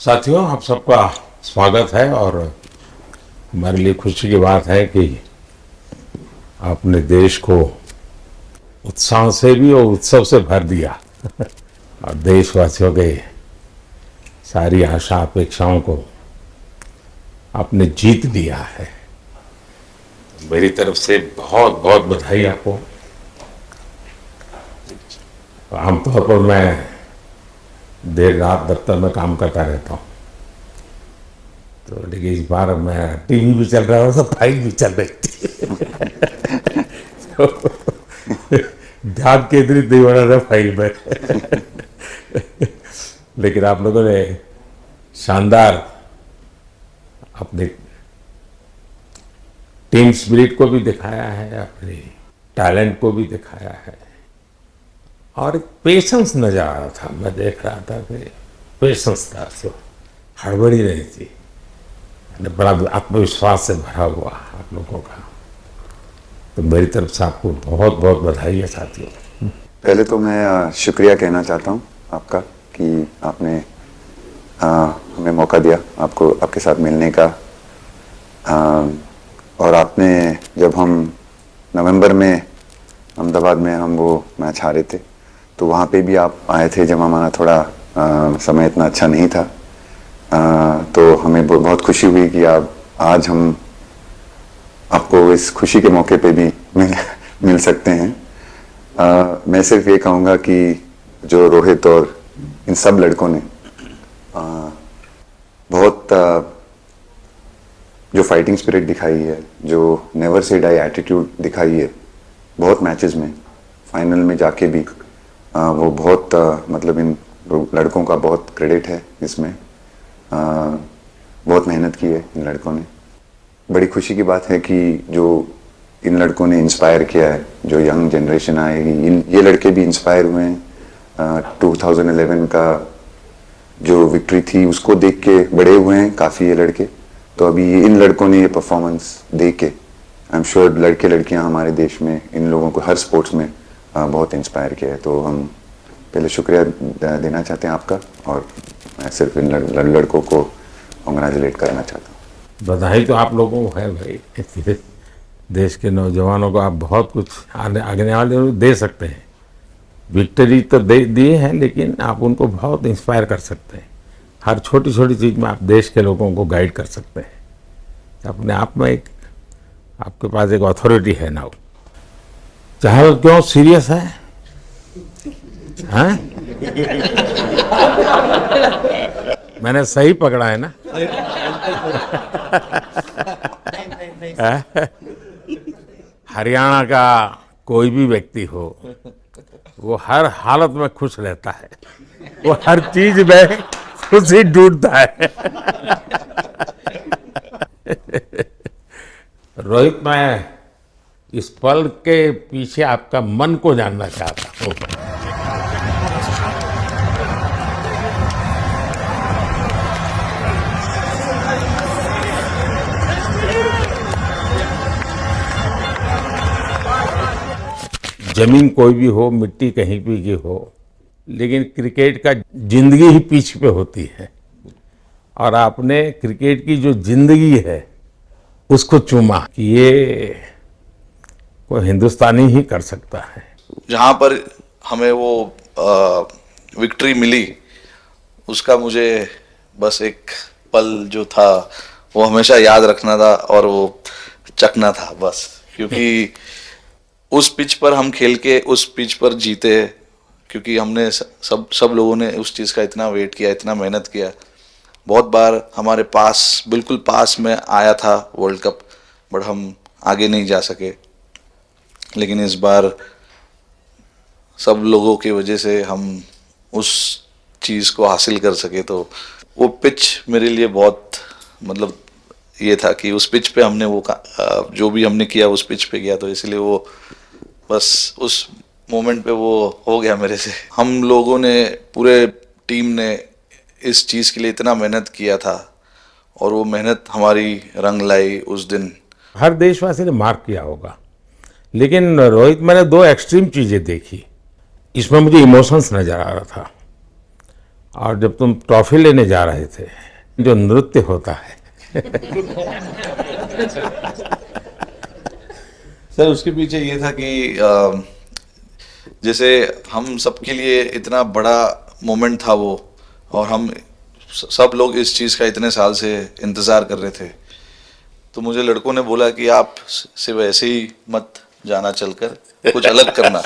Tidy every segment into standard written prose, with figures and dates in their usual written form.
साथियों, आप सबका स्वागत है और हमारे लिए खुशी की बात है कि आपने देश को उत्साह से भी और उत्सव से भर दिया और देशवासियों के सारी आशा अपेक्षाओं को आपने जीत लिया है। मेरी तरफ से बहुत बहुत बधाई आपको। आमतौर पर मैं देर रात दफ्तर में काम करता रहता हूँ, तो लेकिन इस बार मैं टीवी भी चल रहा था तो फाइल भी चल रही थी तो ध्यान केंद्रित नहीं हो रहा था फाइल में लेकिन आप लोगों ने शानदार अपने टीम स्पिरिट को भी दिखाया है, अपने टैलेंट को भी दिखाया है और एक पेशेंस नजर आ रहा था। मैं देख रहा था कि पेशेंस था, तो हड़बड़ी नहीं थी, बड़ा आत्मविश्वास से भरा हुआ आप लोगों का। तो मेरी तरफ से आपको बहुत बहुत बधाई है साथियों। पहले तो मैं शुक्रिया कहना चाहता हूँ आपका कि आपने हमें मौका दिया आपको आपके साथ मिलने का। और आपने जब हम नवंबर में अहमदाबाद में हम वो मैच हारे थे तो वहाँ पे भी आप आए थे जब हमारा थोड़ा समय इतना अच्छा नहीं था। तो हमें बहुत खुशी हुई कि आप आज हम आपको इस खुशी के मौके पे भी मिल सकते हैं। मैं सिर्फ ये कहूँगा कि जो रोहित और इन सब लड़कों ने बहुत जो फाइटिंग स्पिरिट दिखाई है, जो नेवर से डाई एटीट्यूड दिखाई है बहुत मैचेस में, फाइनल में जाके भी वो बहुत मतलब इन लड़कों का बहुत क्रेडिट है इसमें। बहुत मेहनत की है इन लड़कों ने। बड़ी खुशी की बात है कि जो इन लड़कों ने इंस्पायर किया है, जो यंग जनरेशन आएगी, ये लड़के भी इंस्पायर हुए हैं। 2011 का जो विक्ट्री थी उसको देख के बड़े हुए हैं काफ़ी ये लड़के। तो अभी इन लड़कों ने ये परफॉर्मेंस दे के आई एम श्योर लड़के लड़कियां हमारे देश में इन लोगों को हर स्पोर्ट्स में बहुत इंस्पायर किया है। तो हम पहले शुक्रिया देना चाहते हैं आपका, और मैं सिर्फ इन लड़कों को कंग्रेचुलेट करना चाहता हूँ। बधाई तो आप लोगों को है भाई। देश के नौजवानों को आप बहुत कुछ आगे वाले दे सकते हैं। विक्ट्री तो दे दिए हैं, लेकिन आप उनको बहुत इंस्पायर कर सकते हैं। हर छोटी छोटी चीज़ में आप देश के लोगों को गाइड कर सकते हैं। अपने आप में एक आपके पास एक अथॉरिटी है ना। चाहे वो क्यों सीरियस है, हैं? मैंने सही पकड़ा है ना? हरियाणा का कोई भी व्यक्ति हो, वो हर हालत में खुश रहता है, वो हर चीज में खुशी ढूंढता है। रोहित, मैं इस पल के पीछे आपका मन को जानना चाहता हूँ। जमीन कोई भी हो, मिट्टी कहीं भी की हो, लेकिन क्रिकेट का जिंदगी ही पिच पे होती है और आपने क्रिकेट की जो जिंदगी है उसको चूमा कि ये कोई हिंदुस्तानी ही कर सकता है। जहाँ पर हमें वो विक्ट्री मिली उसका मुझे बस एक पल जो था वो हमेशा याद रखना था और वो चखना था बस, क्योंकि उस पिच पर हम खेल के उस पिच पर जीते, क्योंकि हमने सब लोगों ने उस चीज़ का इतना वेट किया, इतना मेहनत किया। बहुत बार हमारे पास, बिल्कुल पास में आया था वर्ल्ड कप, बट हम आगे नहीं जा सके। लेकिन इस बार सब लोगों की वजह से हम उस चीज़ को हासिल कर सके। तो वो पिच मेरे लिए बहुत मतलब ये था कि उस पिच पे हमने वो जो भी हमने किया उस पिच पे किया, तो इसलिए वो बस उस मोमेंट पे वो हो गया मेरे से। हम लोगों ने, पूरे टीम ने इस चीज़ के लिए इतना मेहनत किया था और वो मेहनत हमारी रंग लाई उस दिन। हर देशवासी ने मार्क किया होगा, लेकिन रोहित, मैंने दो एक्सट्रीम चीज़ें देखी। इसमें मुझे इमोशंस नज़र आ रहा था। और जब तुम ट्रॉफी लेने जा रहे थे, जो नृत्य होता है सर उसके पीछे ये था कि जैसे हम सबके लिए इतना बड़ा मोमेंट था वो, और हम सब लोग इस चीज़ का इतने साल से इंतज़ार कर रहे थे, तो मुझे लड़कों ने बोला कि आप सिर्फ ऐसे ही मत जाना, चलकर कुछ अलग करना।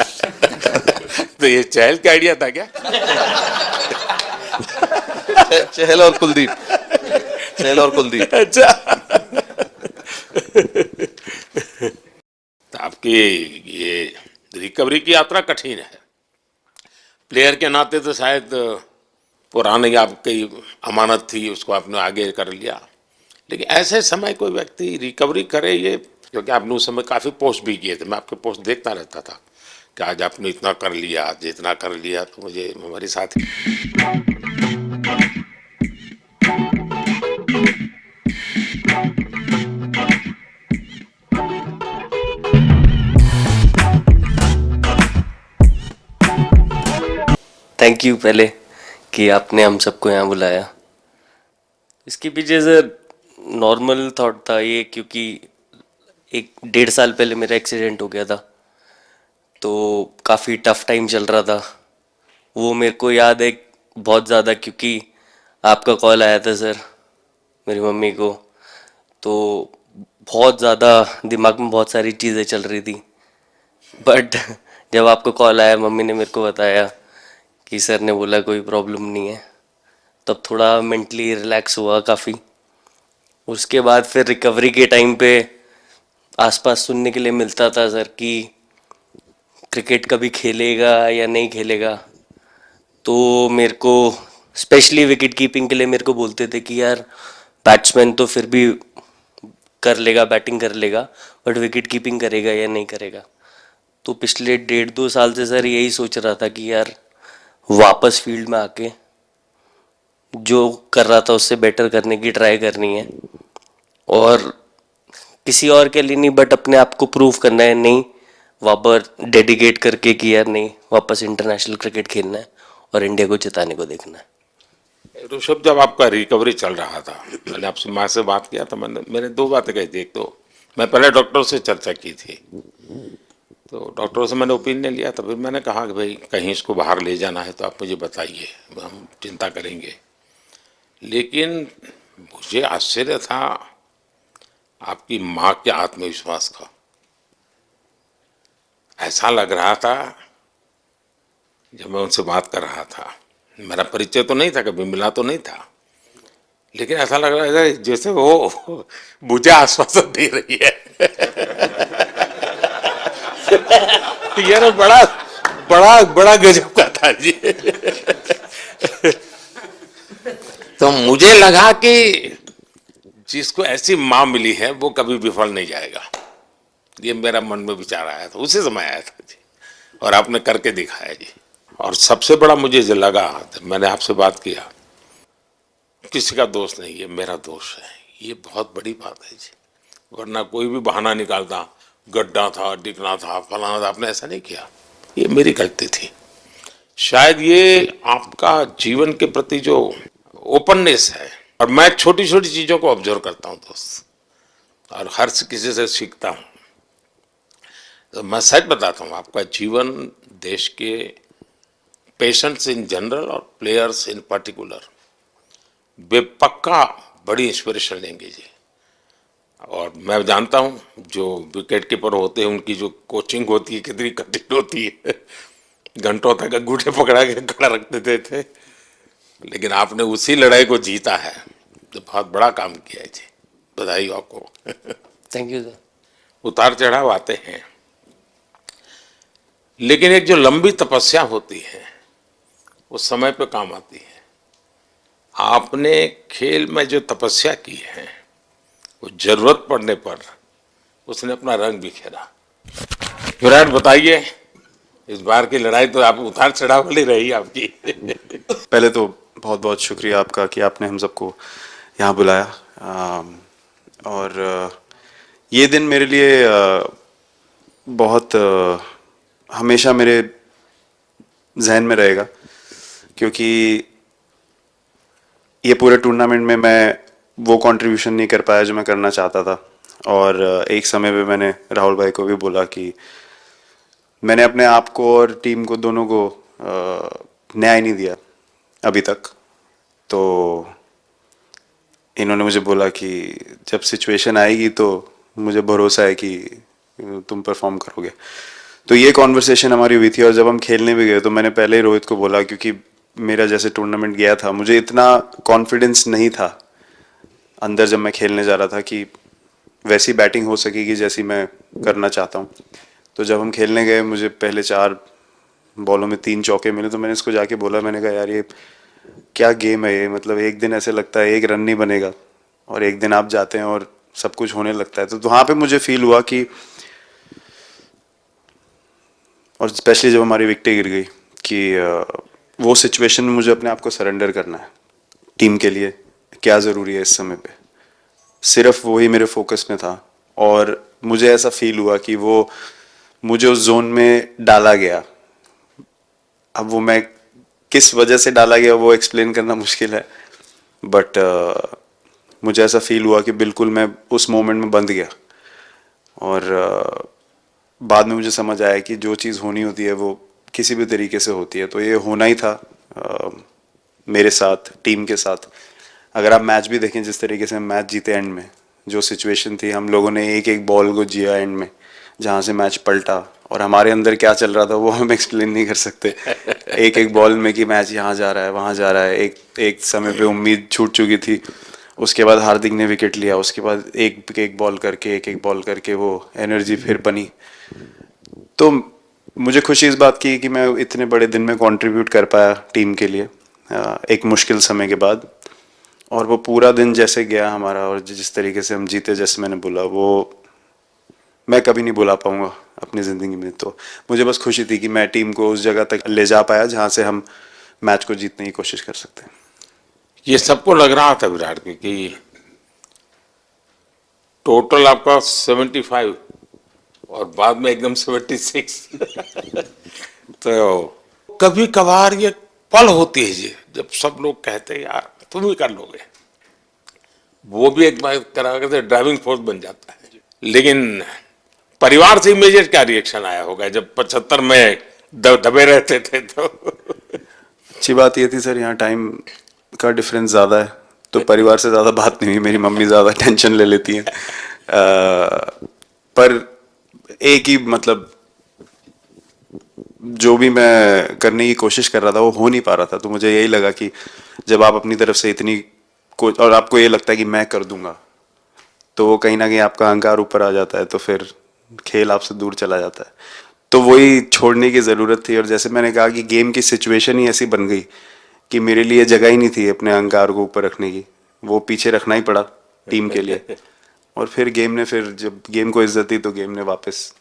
तो ये चहल का आइडिया था क्या? चहल और कुलदीप, चहल और कुलदीप। अच्छा। तो आपकी ये रिकवरी की यात्रा कठिन है। प्लेयर के नाते तो शायद पुरानी आपकी अमानत थी, उसको आपने आगे कर लिया, लेकिन ऐसे समय कोई व्यक्ति रिकवरी करे, ये क्योंकि आपने उस समय काफ़ी पोस्ट भी किए थे, मैं आपके पोस्ट देखता रहता था कि आज आपने इतना कर लिया, आज इतना कर लिया, तो मुझे हमारे साथ थैंक यू पहले कि आपने हम सबको यहाँ बुलाया। इसके पीछे सर नॉर्मल थॉट था ये, क्योंकि 1-1.5 साल पहले मेरा एक्सीडेंट हो गया था, तो काफ़ी टफ टाइम चल रहा था। वो मेरे को याद है बहुत ज़्यादा, क्योंकि आपका कॉल आया था सर मेरी मम्मी को, तो बहुत ज़्यादा दिमाग में बहुत सारी चीज़ें चल रही थी। बट जब आपका कॉल आया, मम्मी ने मेरे को बताया कि सर ने बोला कोई प्रॉब्लम नहीं है, तब थोड़ा मेंटली रिलैक्स हुआ काफ़ी। उसके बाद फिर रिकवरी के टाइम पे आसपास सुनने के लिए मिलता था सर कि क्रिकेट कभी खेलेगा या नहीं खेलेगा, तो मेरे को स्पेशली विकेट कीपिंग के लिए मेरे को बोलते थे कि यार बैट्समैन तो फिर भी कर लेगा, बैटिंग कर लेगा, बट विकेट कीपिंग करेगा या नहीं करेगा। तो पिछले 1.5-2 साल से सर यही सोच रहा था कि यार वापस फील्ड में आके जो कर रहा था उससे बेटर करने की ट्राई करनी है, और किसी और के लिए नहीं बट अपने आप को प्रूव करना है, नहीं वापस डेडिकेट करके कि यार नहीं वापस इंटरनेशनल क्रिकेट खेलना है और इंडिया को जिताने को देखना है। ऋषभ, जब आपका रिकवरी चल रहा था, मैंने आपसे माँ से बात किया था, मैंने 2 बातें कही थी। एक तो मैं पहले डॉक्टर से चर्चा की थी, तो डॉक्टरों से मैंने ओपिनियन लिया था, फिर मैंने कहा कि भाई कहीं इसको बाहर ले जाना है तो आप मुझे बताइए, हम चिंता करेंगे। लेकिन मुझे आश्चर्य था आपकी माँ के आत्मविश्वास का। ऐसा लग रहा था जब मैं उनसे बात कर रहा था, मेरा परिचय तो नहीं था, कभी मिला तो नहीं था, लेकिन ऐसा लग रहा है जैसे वो मुझे आश्वासन दे रही है। यार बड़ा बड़ा बड़ा गजब का था जी। तो मुझे लगा कि जिसको ऐसी माँ मिली है वो कभी विफल नहीं जाएगा, ये मेरा मन में विचार आया था, उसी समय आया था जी, और आपने करके दिखाया जी। और सबसे बड़ा मुझे जो लगा, मैंने आपसे बात किया, किसी का दोष नहीं, ये मेरा दोष है, ये बहुत बड़ी बात है जी। वरना कोई भी बहाना निकालता, गड्ढा था, डिगना था, फलाना था, आपने ऐसा नहीं किया, ये मेरी गलती थी। शायद ये आपका जीवन के प्रति जो ओपननेस है, और मैं छोटी छोटी चीजों को ऑब्जर्व करता हूँ दोस्त, और हर किसी से सीखता हूँ। तो मैं सच बताता हूँ, आपका जीवन देश के पेशेंट्स इन जनरल और प्लेयर्स इन पर्टिकुलर वे पक्का बड़ी इंस्पिरेशन लेंगे जी। और मैं जानता हूँ जो विकेट कीपर होते हैं उनकी जो कोचिंग होती है कितनी कठिन होती है, घंटों तक अंगूठे पकड़ा के खड़ा रख देते थे, लेकिन आपने उसी लड़ाई को जीता है, तो बहुत बड़ा काम किया है जी, बधाई हो आपको। Thank you sir. उतार चढ़ाव आते हैं, लेकिन एक जो लंबी तपस्या होती है वो समय पे काम आती है। आपने खेल में जो तपस्या की है वो जरूरत पड़ने पर उसने अपना रंग बिखेरा। विराट, बताइए, इस बार की लड़ाई तो आप उतार चढ़ाव वाली रही आपकी। पहले तो बहुत बहुत शुक्रिया आपका कि आपने हम सबको यहाँ बुलाया, और ये दिन मेरे लिए बहुत हमेशा मेरे जहन में रहेगा, क्योंकि ये पूरे टूर्नामेंट में मैं वो कंट्रीब्यूशन नहीं कर पाया जो मैं करना चाहता था। और एक समय पे मैंने राहुल भाई को भी बोला कि मैंने अपने आप को और टीम को दोनों को न्याय नहीं दिया अभी तक। तो इन्होंने मुझे बोला कि जब सिचुएशन आएगी तो मुझे भरोसा है कि तुम परफॉर्म करोगे। तो ये कॉन्वर्सेशन हमारी हुई थी। और जब हम खेलने भी गए तो मैंने पहले ही रोहित को बोला, क्योंकि मेरा जैसे टूर्नामेंट गया था मुझे इतना कॉन्फिडेंस नहीं था अंदर जब मैं खेलने जा रहा था कि वैसी बैटिंग हो सकेगी जैसी मैं करना चाहता हूँ। तो जब हम खेलने गए मुझे पहले 4 बॉलों में 3 चौके मिले। तो मैंने इसको जाके बोला, मैंने कहा यार ये क्या गेम है ये, मतलब एक दिन ऐसे लगता है 1 रन नहीं बनेगा और एक दिन आप जाते हैं और सब कुछ होने लगता है। तो वहाँ पे मुझे फील हुआ कि, और स्पेशली जब हमारी विकेटें गिर गई, कि वो सिचुएशन में मुझे अपने आप को सरेंडर करना है। टीम के लिए क्या ज़रूरी है इस समय पे, सिर्फ वही मेरे फोकस में था। और मुझे ऐसा फील हुआ कि वो मुझे उस जोन में डाला गया। अब वो मैं किस वजह से डाला गया वो एक्सप्लेन करना मुश्किल है, बट मुझे ऐसा फील हुआ कि बिल्कुल मैं उस मोमेंट में बंध गया। और बाद में मुझे समझ आया कि जो चीज़ होनी होती है वो किसी भी तरीके से होती है। तो ये होना ही था मेरे साथ, टीम के साथ। अगर आप मैच भी देखें, जिस तरीके से हम मैच जीते एंड में, जो सिचुएशन थी, हम लोगों ने एक एक बॉल को जिया एंड में, जहाँ से मैच पलटा। और हमारे अंदर क्या चल रहा था वो हम एक्सप्लेन नहीं कर सकते। एक एक बॉल में कि मैच यहाँ जा रहा है वहाँ जा रहा है। एक समय पे उम्मीद छूट चुकी थी। उसके बाद हार्दिक ने विकेट लिया, उसके बाद एक एक बॉल करके वो एनर्जी फिर बनी। तो मुझे खुशी इस बात की कि मैं इतने बड़े दिन में कंट्रीब्यूट कर पाया टीम के लिए एक मुश्किल समय के बाद। और वो पूरा दिन जैसे गया हमारा और जिस तरीके से हम जीते, जैसे मैंने बोला, वो मैं कभी नहीं भुला पाऊंगा अपनी ज़िंदगी में। तो मुझे बस खुशी थी कि मैं टीम को उस जगह तक ले जा पाया जहाँ से हम मैच को जीतने की कोशिश कर सकते हैं। ये सबको लग रहा था विराट की कि टोटल आपका 75 और बाद में एकदम 76। तो कभी कभार ये पल होती है जी, जब सब लोग कहते हैं यार तुम ही कर लोगे, वो भी एक बार करा करते ड्राइविंग फोर्स बन जाता है। लेकिन परिवार से इमीडिएट क्या रिएक्शन आया होगा जब 75 में दबे रहते थे? तो अच्छी बात ये थी सर, यहाँ टाइम का डिफरेंस ज़्यादा है, तो परिवार से ज़्यादा बात नहीं हुई। मेरी मम्मी ज़्यादा टेंशन ले लेती हैं। पर एक ही, मतलब जो भी मैं करने की कोशिश कर रहा था वो हो नहीं पा रहा था। तो मुझे यही लगा कि जब आप अपनी तरफ से इतनी और आपको ये लगता है कि मैं कर दूंगा, तो वो कहीं ना कहीं आपका अहंकार ऊपर आ जाता है, तो फिर खेल आपसे दूर चला जाता है। तो वही छोड़ने की ज़रूरत थी। और जैसे मैंने कहा कि गेम की सिचुएशन ही ऐसी बन गई कि मेरे लिए जगह ही नहीं थी अपने अहंकार को ऊपर रखने की, वो पीछे रखना ही पड़ा टीम के लिए। और फिर गेम ने, फिर जब गेम को इज्जत दी तो गेम ने वापस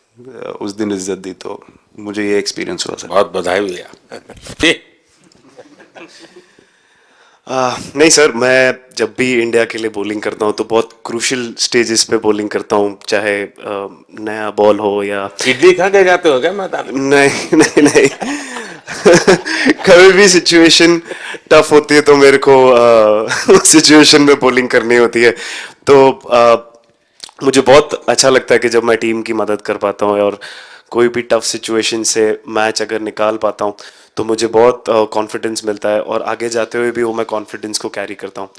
उस दिन इज्जत दी। तो मुझे ये एक्सपीरियंस हुआ सर। बहुत बधाई भैया। नहीं सर, मैं जब भी इंडिया के लिए बॉलिंग करता हूँ तो बहुत क्रूशियल स्टेजेस पे बॉलिंग करता हूँ, चाहे नया बॉल हो या इडली खा के जाते हो क्या मैदान में? नहीं नहीं नहीं। कभी भी सिचुएशन टफ होती है तो मेरे को उस सिचुएशन में बॉलिंग करनी होती है। तो मुझे बहुत अच्छा लगता है कि जब मैं टीम की मदद कर पाता हूँ और कोई भी टफ सिचुएशन से मैच अगर निकाल पाता हूँ तो मुझे बहुत कॉन्फिडेंस मिलता है। और आगे जाते हुए भी वो मैं कॉन्फिडेंस को कैरी करता हूँ।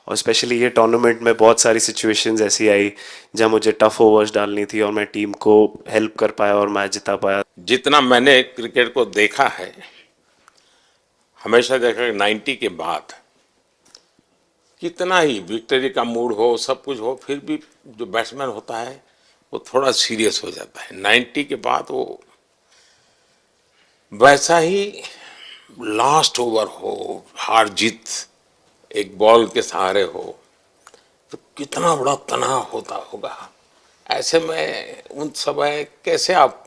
और स्पेशली ये टूर्नामेंट में बहुत सारी सिचुएशंस ऐसी आई जहाँ मुझे टफ ओवर्स डालनी थी और मैं टीम को हेल्प कर पाया और मैच जिता पाया। जितना मैंने क्रिकेट को देखा है, हमेशा देखा 90 के बाद कितना ही विक्ट्री का मूड हो, सब कुछ हो, फिर भी जो बैट्समैन होता है वो थोड़ा सीरियस हो जाता है। 90 के बाद वो वैसा ही लास्ट ओवर हो, हार जीत एक बॉल के सहारे हो, तो कितना बड़ा तनाव होता होगा। ऐसे में उन समय कैसे आप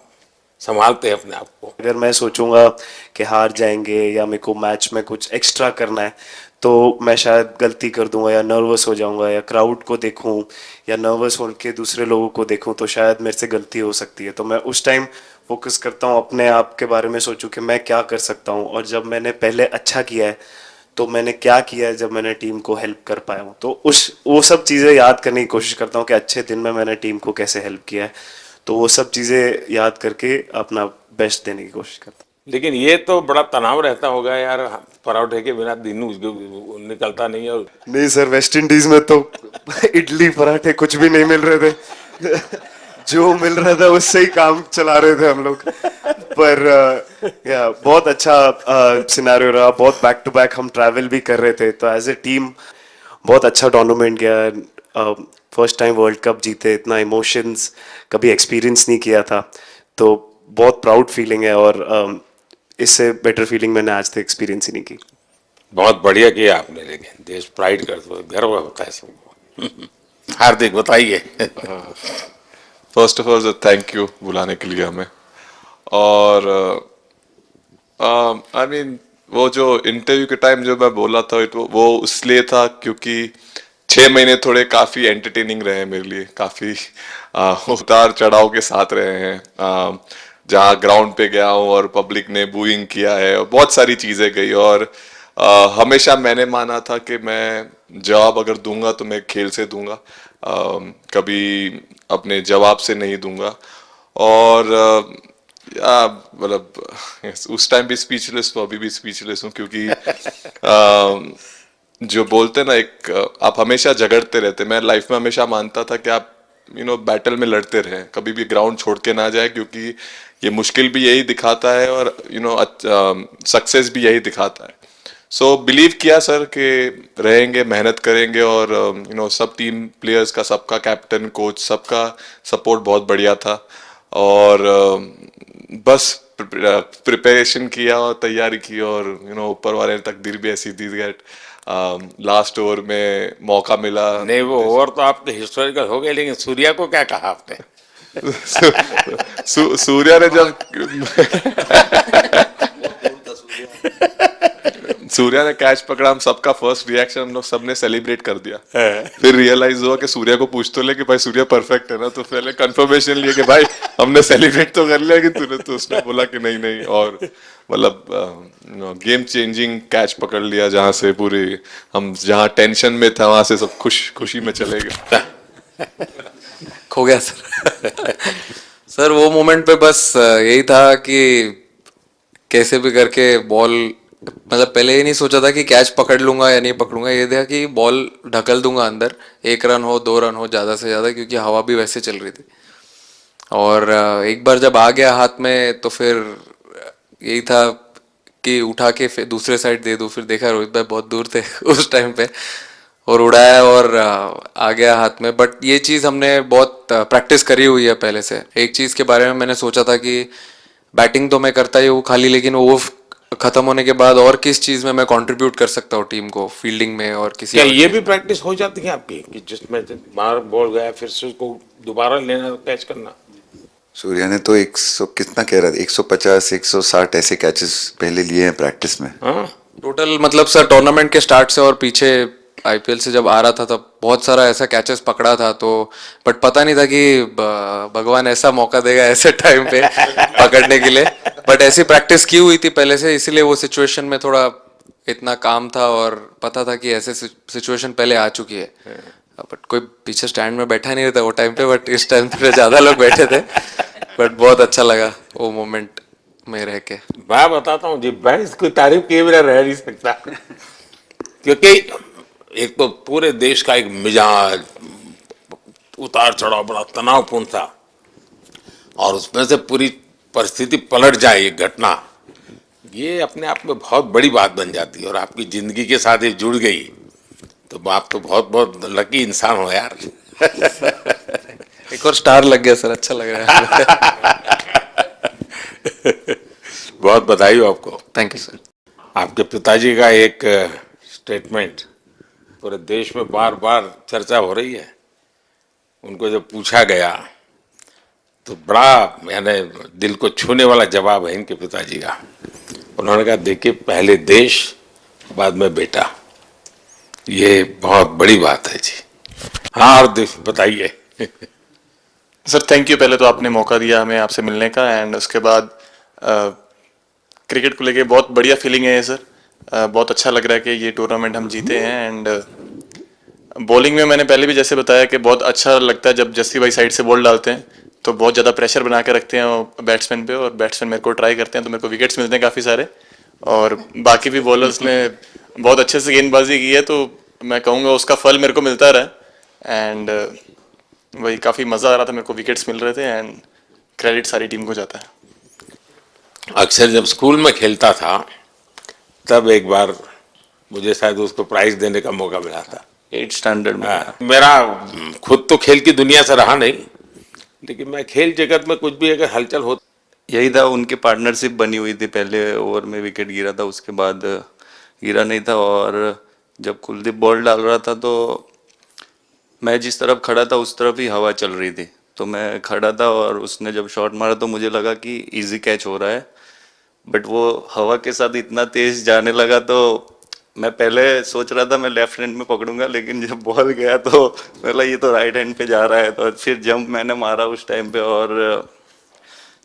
संभालते हैं अपने आप को? अगर मैं सोचूंगा कि हार जाएंगे या मेरे को मैच में कुछ एक्स्ट्रा करना है तो मैं शायद गलती कर दूंगा या नर्वस हो जाऊंगा, या क्राउड को देखूं या नर्वस होकर दूसरे लोगों को देखूं तो शायद मेरे से गलती हो सकती है। तो मैं उस टाइम फोकस करता हूं, अपने आप के बारे में सोचूं कि मैं क्या कर सकता हूं। और जब मैंने पहले अच्छा किया है तो मैंने क्या किया है जब मैंने टीम को हेल्प कर पाया हूँ, तो वो सब चीज़ें याद करने की कोशिश करता हूँ कि अच्छे दिन में मैंने टीम को कैसे हेल्प किया है, तो वो सब चीज़ें याद करके अपना बेस्ट देने की कोशिश करता हूँ। लेकिन ये तो बड़ा तनाव रहता होगा यार, पराठे के बिना दिन निकलता नहीं है। और नहीं सर, वेस्ट इंडीज में तो इडली पराठे कुछ भी नहीं मिल रहे थे जो मिल रहा था उससे ही काम चला रहे थे हम लोग। पर या बहुत अच्छा सिनेरियो रहा, बहुत बैक टू बैक हम ट्रैवल भी कर रहे थे, तो एज ए टीम बहुत अच्छा टूर्नामेंट गया। फर्स्ट टाइम वर्ल्ड कप जीते, इतना इमोशंस कभी एक्सपीरियंस नहीं किया था, तो बहुत प्राउड फीलिंग है, और इससे बेटर फीलिंग मैंने आज तक एक्सपीरियंस ही नहीं की। बहुत बढ़िया किया आपने, लेकिन देश प्राइड करते हो, गर्व होता है सबको। हार्दिक बताइए। First of all thank you बुलाने के लिए हमें। और आई मीन वो जो इंटरव्यू के टाइम जो मैं बोला था वो इसलिए था क्योंकि 6 महीने थोड़े काफ़ी एंटरटेनिंग रहे हैं मेरे लिए, काफ़ी उतार चढ़ाव के साथ रहे हैं। जहाँ ग्राउंड पे गया हूँ और पब्लिक ने बूइंग किया है और बहुत सारी चीज़ें गई, और हमेशा मैंने माना था कि मैं जवाब अगर दूंगा तो मैं खेल से दूंगा, कभी अपने जवाब से नहीं दूंगा। और मतलब उस टाइम भी स्पीचलेस हूँ, अभी भी स्पीचलेस हूँ, क्योंकि जो बोलते ना एक आप हमेशा झगड़ते रहते। मैं लाइफ में हमेशा मानता था कि आप बैटल में लड़ते रहें, कभी भी ग्राउंड छोड़ के ना जाए, क्योंकि ये मुश्किल भी यही दिखाता है और सक्सेस भी यही दिखाता है। सो बिलीव किया सर कि रहेंगे, मेहनत करेंगे, और सब टीम प्लेयर्स का, सबका कैप्टन कोच सबका सपोर्ट बहुत बढ़िया था, और बस प्रिपरेशन किया और तैयारी की, और ऊपर वाले ने तकदीर भी ऐसी दी दैट लास्ट ओवर में मौका मिला। नहीं, वो ओवर तो आपके हिस्टोरिकल हो गए, लेकिन सूर्या को क्या कहा आपने? सूर्या ने जब सूर्या ने कैच पकड़ा, हम सबका फर्स्ट रिएक्शन हम लोग सबने सेलिब्रेट कर दिया। फिर रियलाइज हुआ कि सूर्या को पूछ तो ले कि भाई सूर्या परफेक्ट है ना, तो पहले कंफर्मेशन लिए कि भाई हमने सेलिब्रेट तो कर लिया, लेकिन तूने तो उसने बोला कि नहीं नहीं, और मतलब गेम चेंजिंग कैच पकड़ लिया, जहाँ से पूरी हम जहाँ टेंशन में था वहां से सब खुशी में चले गए। खो गया सर। सर वो मोमेंट पे बस यही था कि कैसे भी करके बॉल, मतलब पहले ही नहीं सोचा था कि कैच पकड़ लूंगा या नहीं पकड़ूंगा, ये था कि बॉल ढकल दूंगा अंदर, 1 रन हो 2 रन हो ज़्यादा से ज़्यादा, क्योंकि हवा भी वैसे चल रही थी। और एक बार जब आ गया हाथ में तो फिर यही था कि उठा के फिर दूसरे साइड दे दूँ। फिर देखा रोहित भाई बहुत दूर थे उस टाइम पे, और उड़ाया और आ गया हाथ में। बट ये चीज़ हमने बहुत प्रैक्टिस करी हुई है पहले से। एक चीज़ के बारे में मैंने सोचा था कि बैटिंग तो मैं करता ही हूँ खाली, लेकिन वो खत्म होने के बाद और किस चीज़ में मैं कंट्रीब्यूट कर सकता हूँ टीम को, फील्डिंग में और किसी क्या और ये चीज़ भी में। प्रैक्टिस हो जाती है आपकी कि जिसमें बाहर बॉल गया फिर से उसको दोबारा लेना, कैच करना? सूर्या ने तो 100 कितना कह रहा था, 150 160 ऐसे कैचेस पहले लिए हैं प्रैक्टिस में। हाँ, टोटल मतलब सर टूर्नामेंट के स्टार्ट से और पीछे आईपीएल से जब आ रहा था तब बहुत सारा ऐसा कैचेस पकड़ा था, तो बट पता नहीं था कि भगवान ऐसा मौका देगा ऐसे टाइम पे पकड़ने के लिए। बट ऐसी प्रैक्टिस की हुई थी पहले से, इसीलिए वो सिचुएशन में थोड़ा इतना काम था और पता था कि ऐसे सिचुएशन पहले आ चुकी है। बट कोई पीछे स्टैंड में बैठा नहीं था वो टाइम पे, बट इस टाइम पे ज़्यादा लोग बैठे थे। बट बहुत अच्छा लगा वो मोमेंट में रह के। मैं बताता हूँ जी, मैं इसकी तारीफ किए बिना रह नहीं सकता, क्योंकि एक तो पूरे देश का एक मिजाज, उतार चढ़ाव बड़ा तनावपूर्ण था, और उसमें से पूरी परिस्थिति पलट जाए, ये घटना, ये अपने आप में बहुत बड़ी बात बन जाती है, और आपकी जिंदगी के साथ ये जुड़ गई, तो आप तो बहुत बहुत लकी इंसान हो यार। एक और स्टार लग गया सर, अच्छा लग रहा है। बहुत बधाई हो आपको। Thank you sir. आपके पिताजी का एक स्टेटमेंट पूरे देश में बार बार चर्चा हो रही है। उनको जब पूछा गया तो बड़ा यानी दिल को छूने वाला जवाब है इनके पिताजी का। उन्होंने कहा, देखिए पहले देश बाद में बेटा, ये बहुत बड़ी बात है जी। हाँ, और बताइए। सर थैंक यू, पहले तो आपने मौका दिया हमें आपसे मिलने का, एंड उसके बाद क्रिकेट को लेके बहुत बढ़िया फीलिंग है ये सर। बहुत अच्छा लग रहा है कि ये टूर्नामेंट हम जीते हैं। एंड बॉलिंग में मैंने पहले भी जैसे बताया कि बहुत अच्छा लगता है जब जस्सी भाई साइड से बॉल डालते हैं, तो बहुत ज़्यादा प्रेशर बना के रखते हैं बैट्समैन पे, और बैट्समैन मेरे को ट्राई करते हैं तो मेरे को विकेट्स मिलते हैं काफ़ी सारे। और बाकी भी बॉलर्स ने बहुत अच्छे से गेंदबाजी की है, तो मैं कहूँगा उसका फल मेरे को मिलता रहा। एंड वही काफ़ी मज़ा आ रहा था, मेरे को विकेट्स मिल रहे थे, एंड क्रेडिट सारी टीम को जाता है। अक्सर जब स्कूल में खेलता था तब एक बार मुझे शायद उसको प्राइज देने का मौका मिला था 8th स्टैंडर्ड में। मेरा खुद तो खेल की दुनिया से रहा नहीं, लेकिन मैं खेल जगत में कुछ भी अगर हलचल हो, यही था, उनकी पार्टनरशिप बनी हुई थी। पहले ओवर में विकेट गिरा था, उसके बाद गिरा नहीं था। और जब कुलदीप बॉल डाल रहा था तो मैं जिस तरफ खड़ा था उस तरफ ही हवा चल रही थी, तो मैं खड़ा था और उसने जब शॉट मारा तो मुझे लगा कि इजी कैच हो रहा है, बट वो हवा के साथ इतना तेज जाने लगा तो मैं पहले सोच रहा था मैं लेफ्ट हैंड में पकड़ूंगा, लेकिन जब बॉल गया तो बोला ये तो राइट हैंड पे जा रहा है। तो फिर जंप मैंने मारा उस टाइम पे, और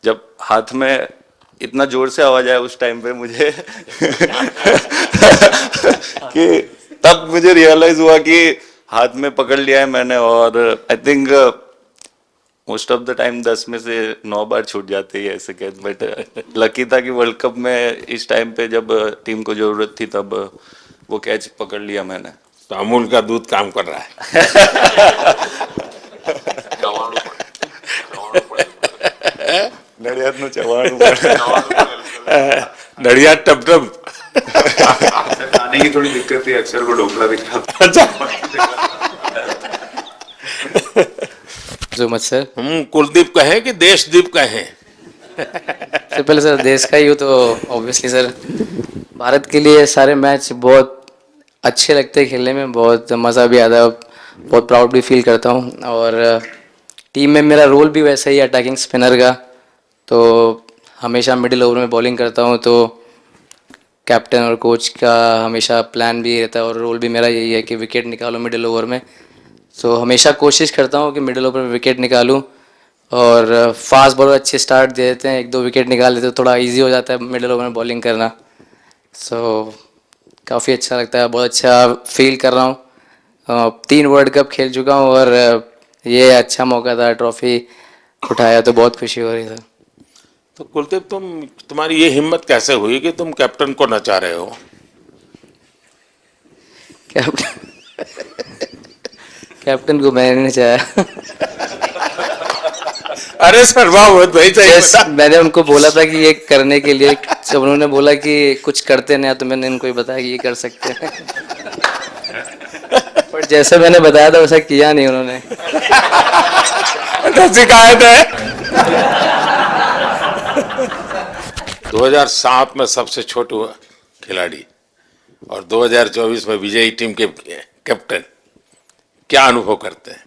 जब हाथ में इतना जोर से आवाज आया उस टाइम पे मुझे कि तब मुझे रियलाइज हुआ कि हाथ में पकड़ लिया है मैंने। और I think most of the time 10 में से 9 बार छूट जाते हैं ऐसे कैच, बट लकी था कि वर्ल्ड कप में इस टाइम पे जब टीम को जरूरत थी तब वो कैच पकड़ लिया मैंने। तो अमूल का दूध काम कर रहा है। नड़ियाद नु चवाणु नड़िया टप टप। खाने की थोड़ी दिक्कत थी, अक्सर को ढोकला भी खाता। So much sir. हम कुलदीप कहें कि देशदीप कहें? सबसे पहले सर देश का ही हो तो ऑब्वियसली सर भारत के लिए सारे मैच बहुत अच्छे लगते हैं खेलने में, बहुत मज़ा भी आता है, बहुत प्राउड भी फील करता हूँ। और टीम में मेरा रोल भी वैसा ही है अटैकिंग स्पिनर का, तो हमेशा मिडिल ओवर में बॉलिंग करता हूँ, तो कैप्टन और कोच का हमेशा प्लान भी रहता है और रोल भी मेरा यही है कि विकेट निकालो मिडिल ओवर में। तो हमेशा कोशिश करता हूँ कि मिडिल ओवर में विकेट निकालूँ, और फास्ट बॉलर अच्छे स्टार्ट दे देते हैं, 1-2 विकेट निकाल देते तो थोड़ा इजी हो जाता है मिडिल ओवर में बॉलिंग करना। सो काफ़ी अच्छा लगता है, बहुत अच्छा फील कर रहा हूँ। 3 वर्ल्ड कप खेल चुका हूँ और ये अच्छा मौका था, ट्रॉफी उठाया तो बहुत खुशी हो रही है। तो कुलदीप तुम्हारी ये हिम्मत कैसे हुई कि तुम कैप्टन को नचा रहे हो? कैप्टन को मैंने नचाया। अरे सर वाह भाई, मैंने उनको बोला था कि ये करने के लिए, जब उन्होंने बोला कि कुछ करते नहीं तो मैंने इनको ही बताया कि ये कर सकते हैं। पर जैसे मैंने बताया था वैसा किया नहीं उन्होंने। शिकायत है। 2007 में सबसे छोटे खिलाड़ी और 2024 में विजयी टीम के कैप्टन, क्या अनुभव करते हैं?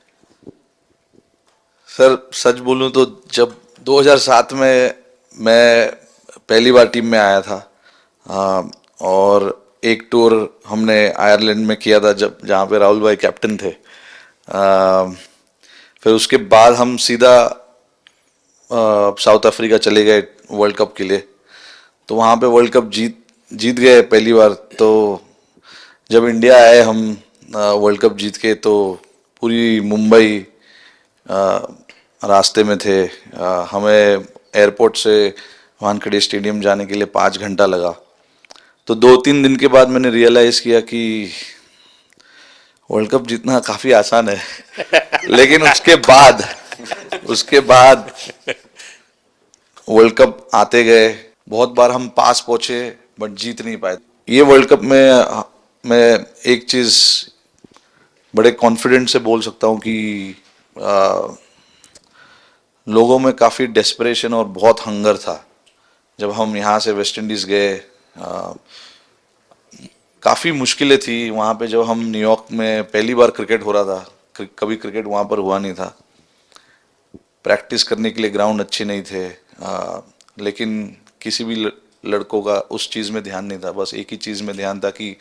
सर सच बोलूं तो जब 2007 में मैं पहली बार टीम में आया था, और एक टूर हमने आयरलैंड में किया था जब जहाँ पे राहुल भाई कैप्टन थे। फिर उसके बाद हम सीधा साउथ अफ्रीका चले गए वर्ल्ड कप के लिए, तो वहाँ पे वर्ल्ड कप जीत गए पहली बार। तो जब इंडिया आए हम वर्ल्ड कप जीत के, तो पूरी मुंबई रास्ते में थे। हमें एयरपोर्ट से वानखेड़े स्टेडियम जाने के लिए 5 घंटा लगा। तो 2-3 दिन के बाद मैंने रियलाइज़ किया कि वर्ल्ड कप जीतना काफ़ी आसान है। लेकिन उसके बाद वर्ल्ड कप आते गए, बहुत बार हम पास पहुंचे बट जीत नहीं पाए। ये वर्ल्ड कप में मैं एक चीज़ बड़े कॉन्फिडेंट से बोल सकता हूँ कि लोगों में काफ़ी डेस्परेशन और बहुत हंगर था। जब हम यहाँ से वेस्ट इंडीज़ गए, काफ़ी मुश्किलें थी वहाँ पे। जब हम न्यूयॉर्क में पहली बार क्रिकेट हो रहा था, कभी क्रिकेट वहाँ पर हुआ नहीं था, प्रैक्टिस करने के लिए ग्राउंड अच्छे नहीं थे, लेकिन किसी भी लड़कों का उस चीज़ में ध्यान नहीं था। बस एक ही चीज़ में ध्यान था कि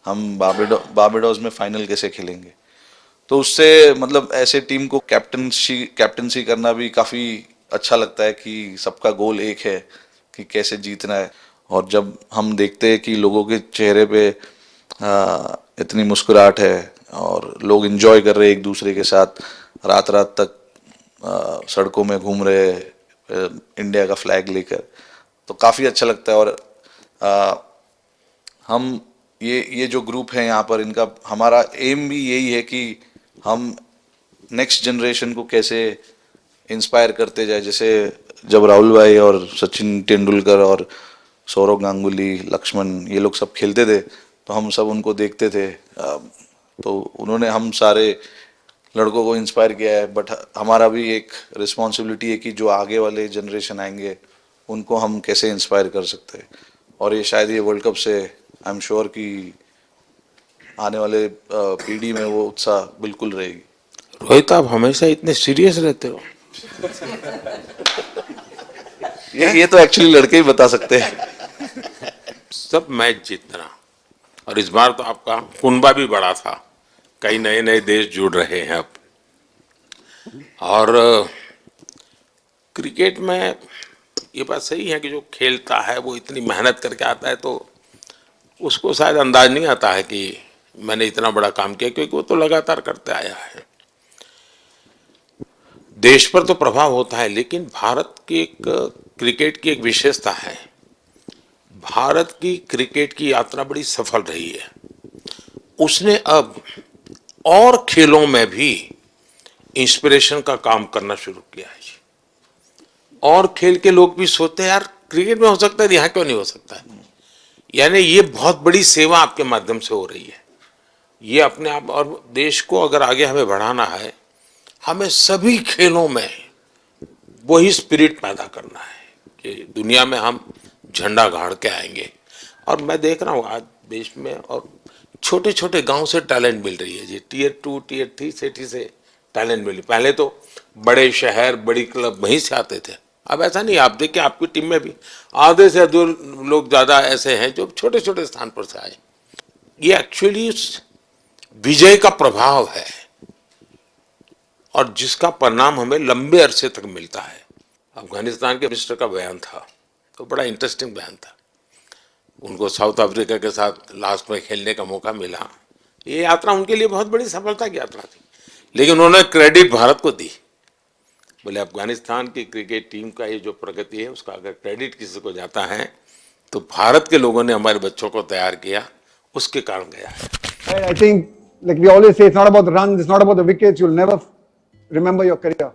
हम बारबाडोस में फाइनल कैसे खेलेंगे। तो उससे मतलब ऐसे टीम को कैप्टनसी करना भी काफ़ी अच्छा लगता है कि सबका गोल एक है कि कैसे जीतना है। और जब हम देखते हैं कि लोगों के चेहरे पे इतनी मुस्कुराहट है और लोग एंजॉय कर रहे हैं एक दूसरे के साथ, रात रात तक सड़कों में घूम रहे इंडिया का फ्लैग लेकर, तो काफ़ी अच्छा लगता है। और हम ये जो ग्रुप है यहाँ पर, इनका हमारा एम भी यही है कि हम नेक्स्ट जनरेशन को कैसे इंस्पायर करते जाए। जैसे जब राहुल भाई और सचिन तेंदुलकर और सौरव गांगुली, लक्ष्मण, ये लोग सब खेलते थे तो हम सब उनको देखते थे, तो उन्होंने हम सारे लड़कों को इंस्पायर किया है। बट हमारा भी एक रिस्पॉन्सिबिलिटी है कि जो आगे वाले जनरेशन आएंगे उनको हम कैसे इंस्पायर कर सकते हैं। और ये शायद ये वर्ल्ड कप से आई एम श्योर कि आने वाले पीढ़ी में वो उत्साह बिल्कुल रहेगी। रोहित, आप हमेशा इतने सीरियस रहते हो। ये तो एक्चुअली लड़के ही बता सकते हैं। सब मैच जीतना, और इस बार तो आपका कुनबा भी बड़ा था, कई नए नए देश जुड़ रहे हैं अब। और क्रिकेट में ये बात सही है कि जो खेलता है वो इतनी मेहनत करके आता है, तो उसको शायद अंदाज नहीं आता है कि मैंने इतना बड़ा काम किया, क्योंकि वो तो लगातार करते आया है। देश पर तो प्रभाव होता है, लेकिन भारत की एक क्रिकेट की एक विशेषता है, भारत की क्रिकेट की यात्रा बड़ी सफल रही है। उसने अब और खेलों में भी इंस्पिरेशन का काम करना शुरू किया है। और खेल के लोग भी सोचते हैं यार क्रिकेट में हो सकता है, यहाँ क्यों नहीं हो सकता है। यानी ये बहुत बड़ी सेवा आपके माध्यम से हो रही है। ये अपने आप, और देश को अगर आगे हमें बढ़ाना है, हमें सभी खेलों में वही स्पिरिट पैदा करना है कि दुनिया में हम झंडा गाड़ के आएंगे। और मैं देख रहा हूँ आज देश में और छोटे छोटे गांव से टैलेंट मिल रही है जी, टियर 2 टियर 3 सिटी से टैलेंट मिली। पहले तो बड़े शहर बड़ी क्लब वहीं से आते थे, अब ऐसा नहीं। आप देखिए आपकी टीम में भी आधे से अधिक लोग ज़्यादा ऐसे हैं जो छोटे छोटे स्थान पर से आए। ये एक्चुअली विजय का प्रभाव है और जिसका परिणाम हमें लंबे अरसे तक मिलता है। अफगानिस्तान के मिनिस्टर का बयान था तो बड़ा इंटरेस्टिंग बयान था। उनको साउथ अफ्रीका के साथ लास्ट में खेलने का मौका मिला। ये यात्रा उनके लिए बहुत बड़ी सफलता की यात्रा थी, लेकिन उन्होंने क्रेडिट भारत को दी। बोले अफगानिस्तान की क्रिकेट टीम का ये जो प्रगति है उसका अगर क्रेडिट किसी को जाता है तो भारत के लोगों ने हमारे बच्चों को तैयार किया, उसके कारण गया है। I think, like we always say, it's not about the runs, it's not about the wickets. You'll never remember your career,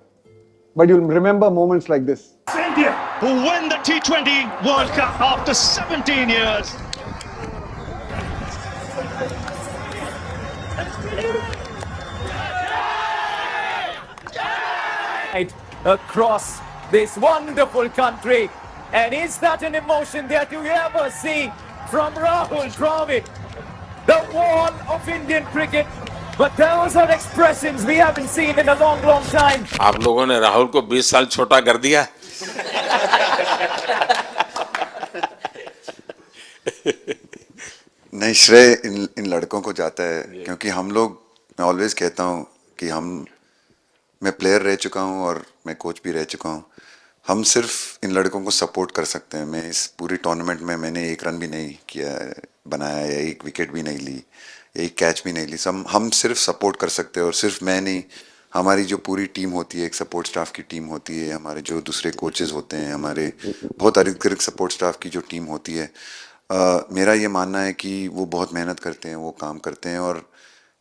but you'll remember moments like this. India who win the T20 World Cup after 17 years. Across this wonderful country, and is that an emotion that you ever see from Rahul Dravid, the wall of Indian cricket? But those are expressions we haven't seen in a long, long time. आप लोगों ने राहुल को 20 साल छोटा कर दिया। नहीं, श्रेय इन लड़कों को जाता है, क्योंकि हम लोग, मैं ऑलवेज कहता हूँ कि मैं प्लेयर रह चुका हूँ और मैं कोच भी रह चुका हूँ। हम सिर्फ इन लड़कों को सपोर्ट कर सकते हैं। मैं इस पूरी टूर्नामेंट में मैंने एक रन भी नहीं किया, बनाया, या एक विकेट भी नहीं ली, एक कैच भी नहीं ली। हम सिर्फ सपोर्ट कर सकते हैं। और सिर्फ मैं नहीं, हमारी जो पूरी टीम होती है, एक सपोर्ट स्टाफ की टीम होती है, हमारे जो दूसरे कोचेस होते हैं, हमारे बहुत अधिक सपोर्ट स्टाफ की जो टीम होती है, मेरा ये मानना है कि वो बहुत मेहनत करते हैं, वो काम करते हैं, और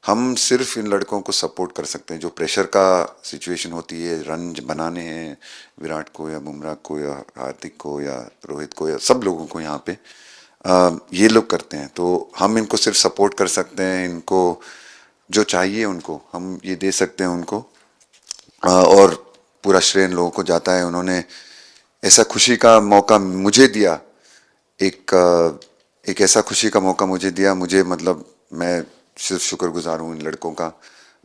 हम सिर्फ इन लड़कों को सपोर्ट कर सकते हैं। जो प्रेशर का सिचुएशन होती है, रन बनाने हैं विराट को या बुमराह को या हार्दिक को या रोहित को या सब लोगों को यहाँ पे, ये लोग करते हैं। तो हम इनको सिर्फ सपोर्ट कर सकते हैं। इनको जो चाहिए उनको हम ये दे सकते हैं उनको, और पूरा श्रेय इन लोगों को जाता है। उन्होंने ऐसा खुशी का मौका मुझे दिया, एक ऐसा खुशी का मौका मुझे दिया। मुझे मतलब मैं सिर्फ शुक्रगुजार हूँ इन लड़कों का,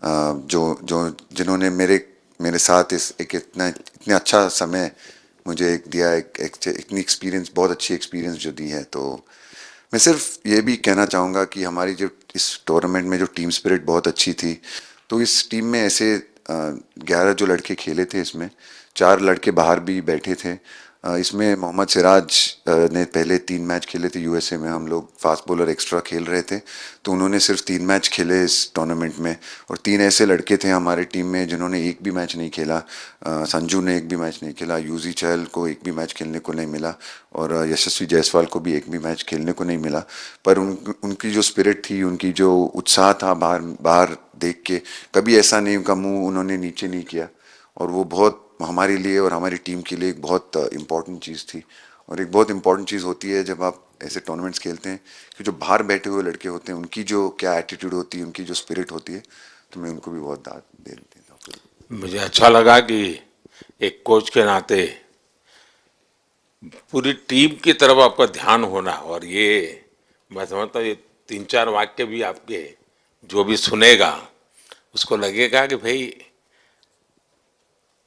जिन्होंने मेरे साथ इतने अच्छा समय मुझे दिया, इतनी एक्सपीरियंस, बहुत अच्छी एक्सपीरियंस जो दी है। तो मैं सिर्फ ये भी कहना चाहूँगा कि हमारी जो इस टूर्नामेंट में जो टीम स्पिरिट बहुत अच्छी थी। तो इस टीम में ऐसे 11 जो लड़के खेले थे, इसमें 4 लड़के बाहर भी बैठे थे। इसमें मोहम्मद सिराज ने पहले 3 मैच खेले थे यूएसए में, हम लोग फास्ट बॉलर एक्स्ट्रा खेल रहे थे, तो उन्होंने सिर्फ 3 मैच खेले इस टूर्नामेंट में, और 3 ऐसे लड़के थे हमारे टीम में जिन्होंने एक भी मैच नहीं खेला। संजू ने एक भी मैच नहीं खेला, यूजी चहल को एक भी मैच खेलने को नहीं मिला, और यशस्वी जायसवाल को भी एक भी मैच खेलने को नहीं मिला। पर उनकी जो स्पिरिट थी, उनकी जो उत्साह था बाहर बाहर देख के, कभी ऐसा नहीं उनका मुंह उन्होंने नीचे नहीं किया, और वो बहुत हमारे लिए और हमारी टीम के लिए एक बहुत इम्पॉर्टेंट चीज़ थी। और एक बहुत इम्पॉर्टेंट चीज़ होती है जब आप ऐसे टूर्नामेंट्स खेलते हैं कि जो बाहर बैठे हुए लड़के होते हैं उनकी जो क्या एटीट्यूड होती है, उनकी जो स्पिरिट होती है, तो मैं उनको भी बहुत दाद दे देता हूँ। मुझे अच्छा लगा कि एक कोच के नाते पूरी टीम की तरफ आपका ध्यान होना, और ये मैं समझता हूँ ये 3-4 वाक्य भी आपके जो भी सुनेगा उसको लगेगा कि भाई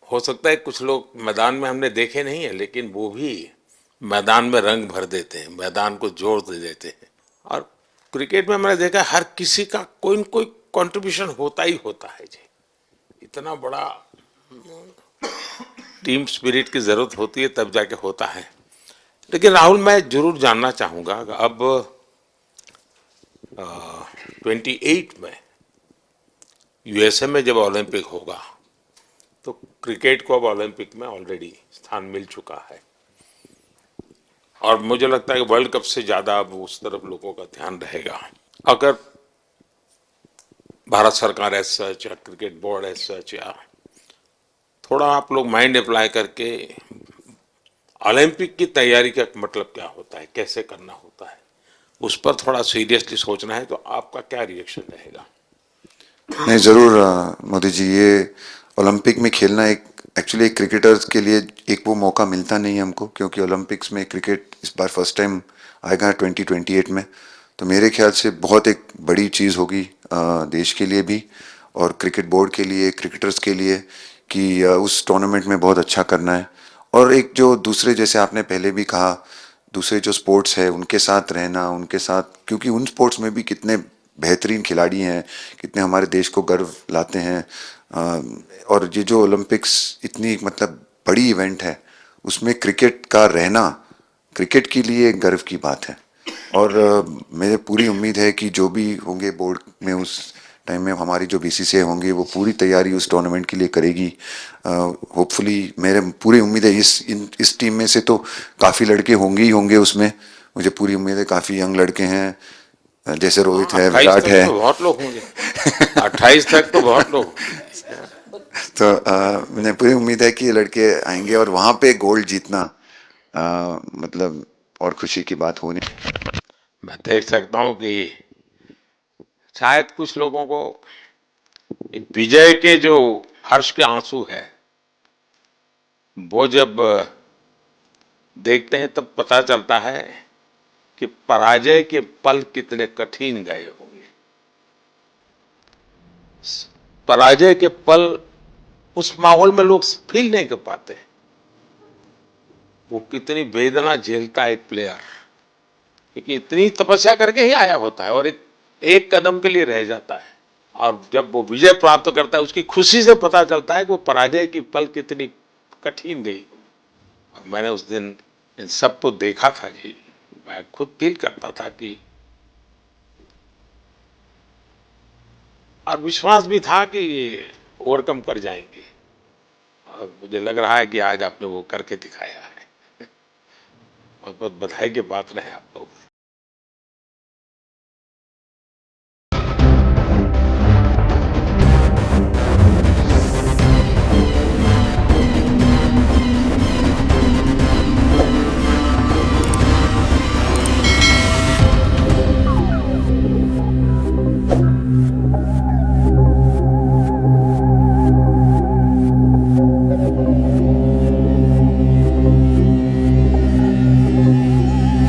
हो सकता है कुछ लोग मैदान में हमने देखे नहीं है, लेकिन वो भी मैदान में रंग भर देते हैं, मैदान को जोड़ दे देते हैं। और क्रिकेट में मैंने देखा हर किसी का कोई न कोई कंट्रीब्यूशन होता ही होता है जी। इतना बड़ा टीम स्पिरिट की जरूरत होती है तब जाके होता है। लेकिन राहुल, मैं जरूर जानना चाहूँगा, अब 28 में यूएसए में जब ओलंपिक होगा तो क्रिकेट को अब ओलंपिक में ऑलरेडी स्थान मिल चुका है, और मुझे लगता है कि वर्ल्ड कप से ज़्यादा अब उस तरफ लोगों का ध्यान रहेगा। अगर भारत सरकार एज सच या क्रिकेट बोर्ड एज सच या थोड़ा आप लोग माइंड अप्लाई करके ओलंपिक की तैयारी का मतलब क्या होता है, कैसे करना होता है, उस पर थोड़ा सीरियसली सोचना है, तो आपका क्या रिएक्शन रहेगा? नहीं, ज़रूर मोदी जी, ये ओलंपिक में खेलना एक एक्चुअली एक क्रिकेटर्स के लिए एक वो मौका मिलता नहीं है हमको, क्योंकि ओलंपिक्स में क्रिकेट इस बार फर्स्ट टाइम आएगा 2028 में। तो मेरे ख्याल से बहुत एक बड़ी चीज़ होगी देश के लिए भी और क्रिकेट बोर्ड के लिए, क्रिकेटर्स के लिए, कि उस टूर्नामेंट में बहुत अच्छा करना है। और एक जो दूसरे, जैसे आपने पहले भी कहा, दूसरे जो स्पोर्ट्स है उनके साथ रहना, उनके साथ, क्योंकि उन स्पोर्ट्स में भी कितने बेहतरीन खिलाड़ी हैं, कितने हमारे देश को गर्व लाते हैं। और ये जो ओलंपिक्स इतनी मतलब बड़ी इवेंट है, उसमें क्रिकेट का रहना क्रिकेट के लिए एक गर्व की बात है। और मुझे पूरी उम्मीद है कि जो भी होंगे बोर्ड में उस टाइम में, हमारी जो बीसीसीआई होंगी वो पूरी तैयारी उस टूर्नामेंट के लिए करेगी। होपफुली मेरे पूरी उम्मीद है इस टीम में से तो काफ़ी लड़के होंगे ही होंगे उसमें, मुझे पूरी उम्मीद है। काफ़ी यंग लड़के हैं, जैसे रोहित है, विराट है, तो बहुत लोग होंगे 28 तक तो बहुत लोग। तो मुझे पूरी उम्मीद है कि ये लड़के आएंगे और वहाँ पे गोल्ड जीतना मतलब और खुशी की बात होनी। मैं देख सकता हूँ कि शायद कुछ लोगों को विजय के जो हर्ष के आंसू है वो जब देखते हैं तब पता चलता है कि पराजय के पल कितने कठिन गए होंगे। पराजय के पल उस माहौल में लोग फील नहीं कर पाते, वो कितनी वेदना झेलता है एक प्लेयर, क्योंकि इतनी तपस्या करके ही आया होता है और एक कदम के लिए रह जाता है, और जब वो विजय प्राप्त करता है उसकी खुशी से पता चलता है कि वो पराजय की पल कितनी कठिन गई। और मैंने उस दिन इन सबको देखा था जी, मैं खुद फील करता था कि, और विश्वास भी था कि ओवरकम कर जाएंगे, और मुझे लग रहा है कि आज आपने वो करके दिखाया है। बहुत बहुत बधाई की बात रहे आप लोग।